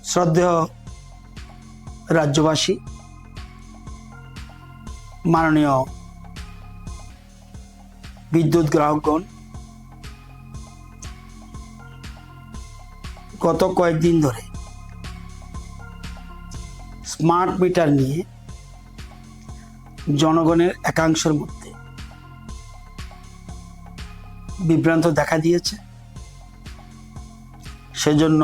শ্রদ্ধেয় রাজ্যবাসী, মাননীয় বিদ্যুৎ গ্রাহকগণ, গত কয়েকদিন ধরে স্মার্ট মিটার নিয়ে জনগণের একাংশের মধ্যে বিভ্রান্ত দেখা দিয়েছে। সেজন্য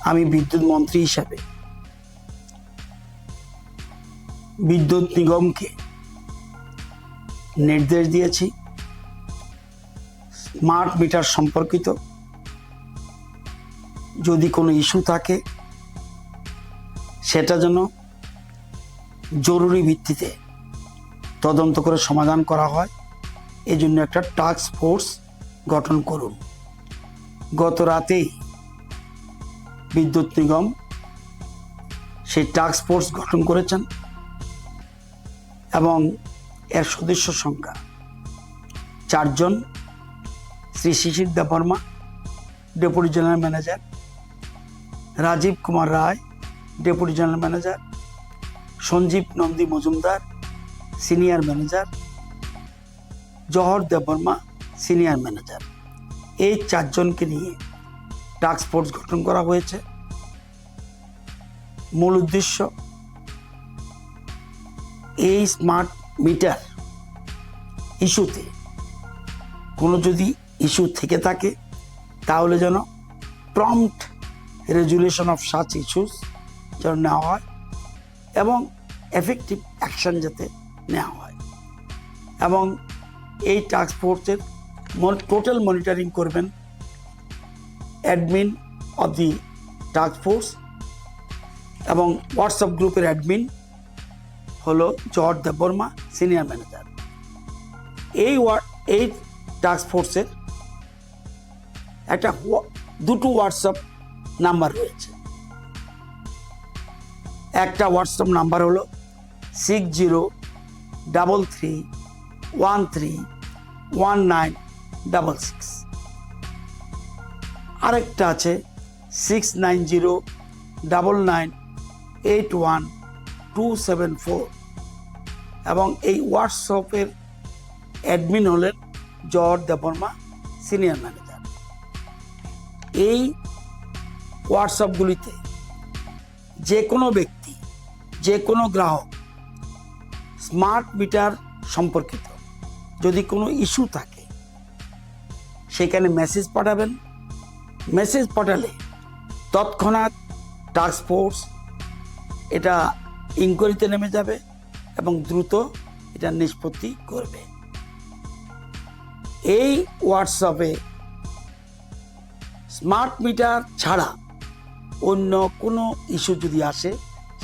আমি বিদ্যুৎ মন্ত্রী হিসাবে বিদ্যুৎ নিগমকে নির্দেশ দিয়েছি, স্মার্ট মিটার সম্পর্কিত যদি কোনো ইস্যু থাকে সেটা যেন জরুরি ভিত্তিতে তদন্ত করে সমাধান করা হয়। এই জন্য একটা টাস্ক ফোর্স গঠন করুন। গত রাতেই বিদ্যুৎ নিগম সেই টাস্ক ফোর্স গঠন করেছেন এবং এর সদস্য সংখ্যা 4 জন। Shri Shishir Debbarma, deputy general manager; Rajib Kumar Roy, deputy general manager; Sanjib Nandi Majumdar, senior manager; Jahar Debbarma, senior manager. এই 4 জনকে নিয়ে টাস্ক ফোর্স গঠন করা হয়েছে। মূল উদ্দেশ্য, এই স্মার্ট মিটার ইস্যুতে কোনো যদি ইস্যু থেকে থাকে তাহলে যেন prompt resolution of such issues যেন নেওয়া হয় এবং এফেক্টিভ অ্যাকশন যাতে নেওয়া হয়। এবং এই টাস্ক ফোর্সের টোটাল মনিটরিং করবেন admin of the task force, এবং হোয়াটসঅ্যাপ গ্রুপের অ্যাডমিন হলো জহর দেববর্মা, সিনিয়র ম্যানেজার। এই টাস্ক ফোর্সের দুটো হোয়াটসঅ্যাপ নাম্বার রয়েছে। একটা হোয়াটসঅ্যাপ নাম্বার হলো 6033131966, আরেকটা আছে 6909981274, এবং এই হোয়াটসঅ্যাপের অ্যাডমিন হলেন জহর দেববর্মা, সিনিয়র ম্যানেজার। এই হোয়াটসঅ্যাপগুলিতে যে কোনো ব্যক্তি, যে কোনো গ্রাহক স্মার্ট মিটার সম্পর্কিত যদি কোনো ইস্যু থাকে সেখানে মেসেজ পাঠাবেন। মেসেজ পাঠালে তৎক্ষণাৎ টাস্ক ফোর্স এটা ইনকোয়ারিতে নেমে যাবে এবং দ্রুত এটা নিষ্পত্তি করবে। এই হোয়াটসঅ্যাপে স্মার্ট মিটার ছাড়া অন্য কোনো ইস্যু যদি আসে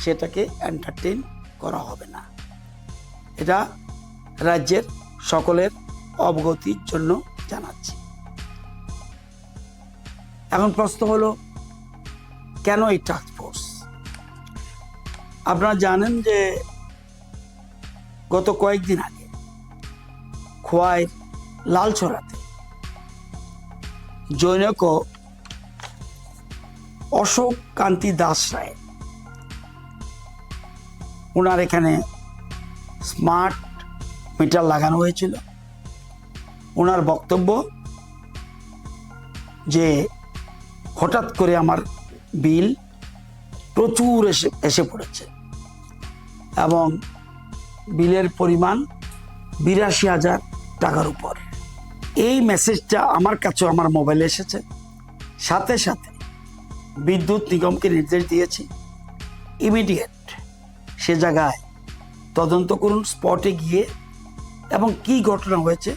সেটাকে এন্টারটেইন করা হবে না। এটা রাজ্যের সকলের অবগতির জন্য জানাচ্ছি। এখন প্রশ্ন হলো, কেন এই টাস্ক ফোর্স? আপনারা জানেন যে গত কয়েকদিন আগে খোয়াইয়ের লালছড়াতে জনৈক অশোক কান্তি দাস রায়, ওনার এখানে স্মার্ট মিটার লাগানো হয়েছিল। ওনার বক্তব্য যে হঠাৎ করে আমার বিল প্রচুর এসে পড়েছে এবং বিলের পরিমাণ 82,000 টাকার উপর। এই মেসেজটা আমার কাছে আমার মোবাইলে এসেছে। সাথে সাথে বিদ্যুৎ নিগমকে নির্দেশ দিয়েছি ইমিডিয়েট সে জায়গায় তদন্ত করুন, স্পটে গিয়ে, এবং কি ঘটনা হয়েছে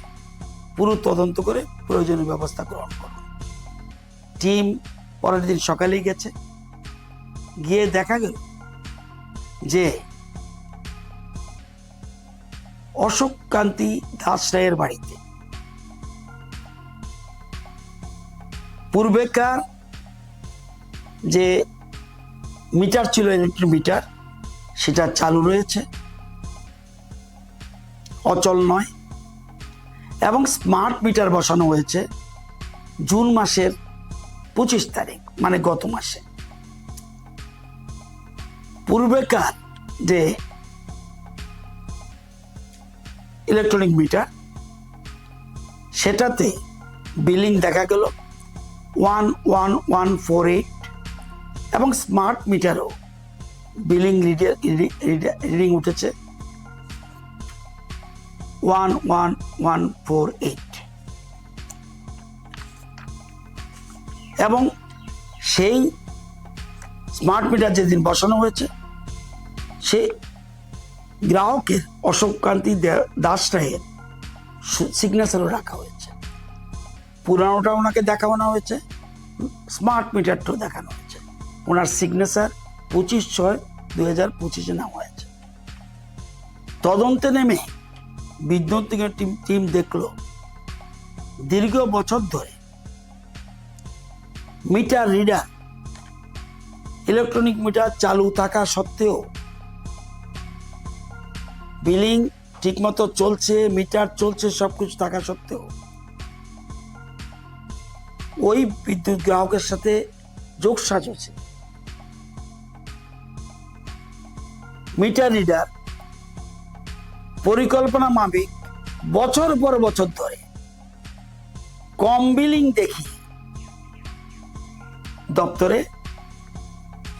পুরো তদন্ত করে প্রয়োজনীয় ব্যবস্থা গ্রহণ করুন। টিম পরের দিন সকালেই গেছে, গিয়ে দেখা গেল যে অশোক কান্তি দাস রায়ের বাড়িতে পূর্বেকার যে মিটার ছিল, ইলেকট্রিক মিটার, সেটা চালু রয়েছে, অচল নয়, এবং স্মার্ট মিটার বসানো হয়েছে জুন মাসের 25 তারিখ মানে গত মাসে পূর্বেকার যে ইলেকট্রনিক মিটার সেটাতে বিলিং দেখা গেল 11148 এবং স্মার্ট মিটারও বিলিং রিডিং উঠেছে 11148 এবং সেই স্মার্ট মিটার যেদিন বসানো হয়েছে সে গ্রাহকের অশোককান্তি দাস রায়ের সিগনেচারও রাখা হয়েছে। পুরানোটা ওনাকে দেখানো হয়েছে, স্মার্ট মিটারটাও দেখানো হয়েছে। ওনার সিগনেচার 25/6/2025 নেওয়া হয়েছে। তদন্তে নেমে বিদ্যুৎ নিগমের টিম দেখলো দীর্ঘ বছর ধরে মিটার রিডার ইলেকট্রনিক মিটার চালু থাকা সত্ত্বেও বিলিং ঠিকমতো চলছে, মিটার চলছে, সবকিছু থাকা সত্ত্বেও ওই বিদ্যুৎ গ্রাহকের সাথে যোগসাজ হচ্ছে। মিটার রিডার পরিকল্পনা মাফিক বছর পর বছর ধরে কম বিলিং দেখি দপ্তরে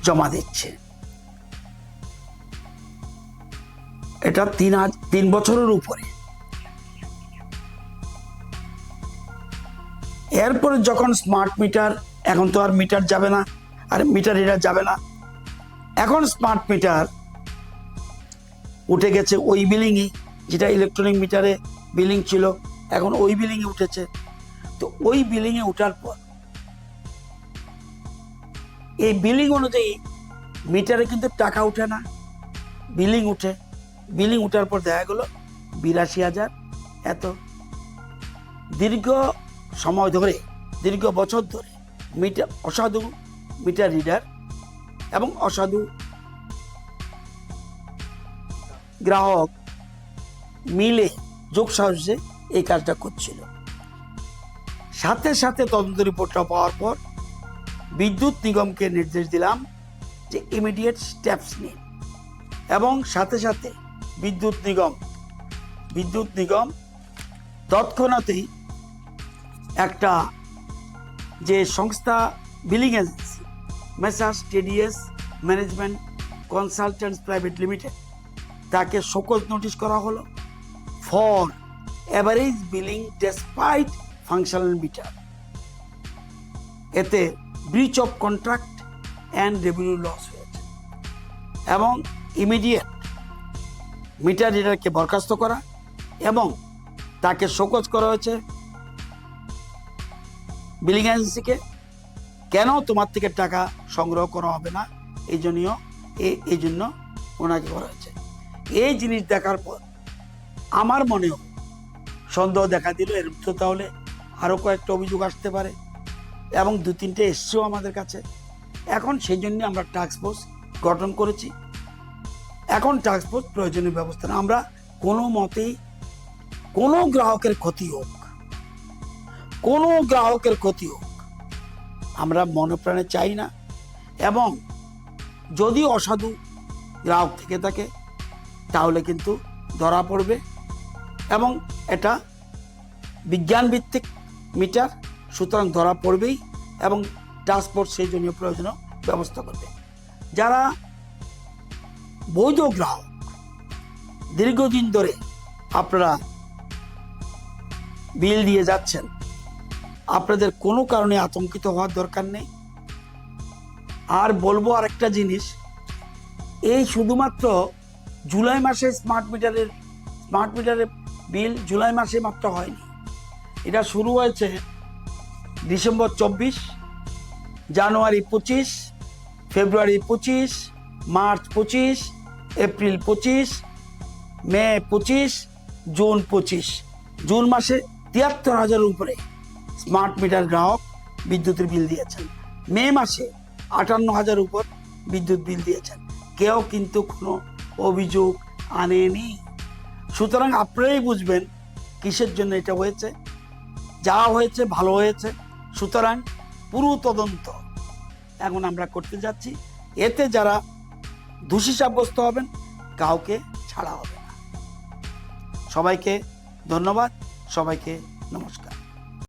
জমা দিচ্ছে। এটা 3 বছরের উপরে। এরপরে যখন স্মার্ট মিটার, এখন তো আর মিটার যাবে না, আর মিটার রিডার যাবে না, এখন স্মার্ট মিটার উঠে গেছে ওই বিলিংই, যেটা ইলেকট্রনিক মিটারে বিলিং ছিল এখন ওই বিলিংয়ে উঠেছে। তো ওই বিলিংয়ে উঠার পর এই বিলিং অনুযায়ী মিটারে কিন্তু টাকা উঠে না, বিলিং উঠে। বিলিং উঠার পর দেখা গেল 82,000 এত। দীর্ঘ সময় ধরে, দীর্ঘ বছর ধরে মিটার অসাধু মিটার রিডার এবং অসাধু গ্রাহক মিলে যোগসাহসে এই কাজটা করছিল। সাথে সাথে তদন্ত রিপোর্টটা পাওয়ার পর বিদ্যুৎ নিগমকে নির্দেশ দিলাম যে ইমিডিয়েট স্টেপস নিন, এবং সাথে সাথে বিদ্যুৎ নিগম তৎক্ষণাৎই একটা যে সংস্থা billing agency messrs TDS management consultants private limited, তাকে শোকজ নোটিশ করা হলো for average billing despite functional meter. এতে breach of contract and revenue loss হয়েছে, এবং ইমিডিয়েট মিটার রিডারকে বরখাস্ত করা এবং তাকে শোকজ করা হয়েছে বিলিং এজেন্সিকে। কেন তোমার থেকে টাকা সংগ্রহ করা হবে না, এই জন্য ওনাকে করা হয়েছে। এই জিনিস দেখার পর আমার মনেও সন্দেহ দেখা দিল, এর তো তাহলে আরও কয়েকটা অভিযোগ আসতে পারে, এবং 2-3টে এসছেও আমাদের কাছে। এখন সেই জন্য আমরা টাস্ক ফোর্স গঠন করেছি। এখন টাস্ক ফোর্স প্রয়োজনীয় ব্যবস্থা না, আমরা কোনো মতেই কোনো গ্রাহকের ক্ষতি হোক আমরা মনে প্রাণে চাই না। এবং যদি অসাধু গ্রাহক থেকে থাকে তাহলে কিন্তু ধরা পড়বে, এবং এটা বিজ্ঞান ভিত্তিক মিটার, সুতরাং ধরা পড়বেই, এবং টাস্ক ফোর্স সেই জন্য প্রয়োজনীয় ব্যবস্থা করবে। যারা বৈধ গ্রাহক, দীর্ঘদিন ধরে আপনারা বিল দিয়ে যাচ্ছেন, আপনাদের কোনো কারণে আতঙ্কিত হওয়ার দরকার নেই। আর বলবো আরেকটা জিনিস, এই শুধুমাত্র জুলাই মাসে স্মার্ট মিটারের বিল জুলাই মাসে মাত্র হয়নি, এটা শুরু হয়েছে ডিসেম্বর 24, জানুয়ারি 25, ফেব্রুয়ারি 25, মার্চ 25, এপ্রিল 25, মে 25, জুন 25। জুন মাসে 73,000-এর উপরে স্মার্ট মিটার গ্রাহক বিদ্যুতের বিল দিয়েছেন। মে মাসে 58,000 উপর বিদ্যুৎ বিল দিয়েছেন, কেউ কিন্তু কোনো অভিযোগ আনেনি। সুতরাং আপনারাই বুঝবেন কিসের জন্য এটা হয়েছে। যা হয়েছে ভালো হয়েছে। সুতরাং পুরো তদন্ত এখন আমরা করতে যাচ্ছি। এতে যারা দোষী সাব্যস্ত হবেন কাউকে ছাড়া হবে না। সবাইকে ধন্যবাদ, সবাইকে নমস্কার।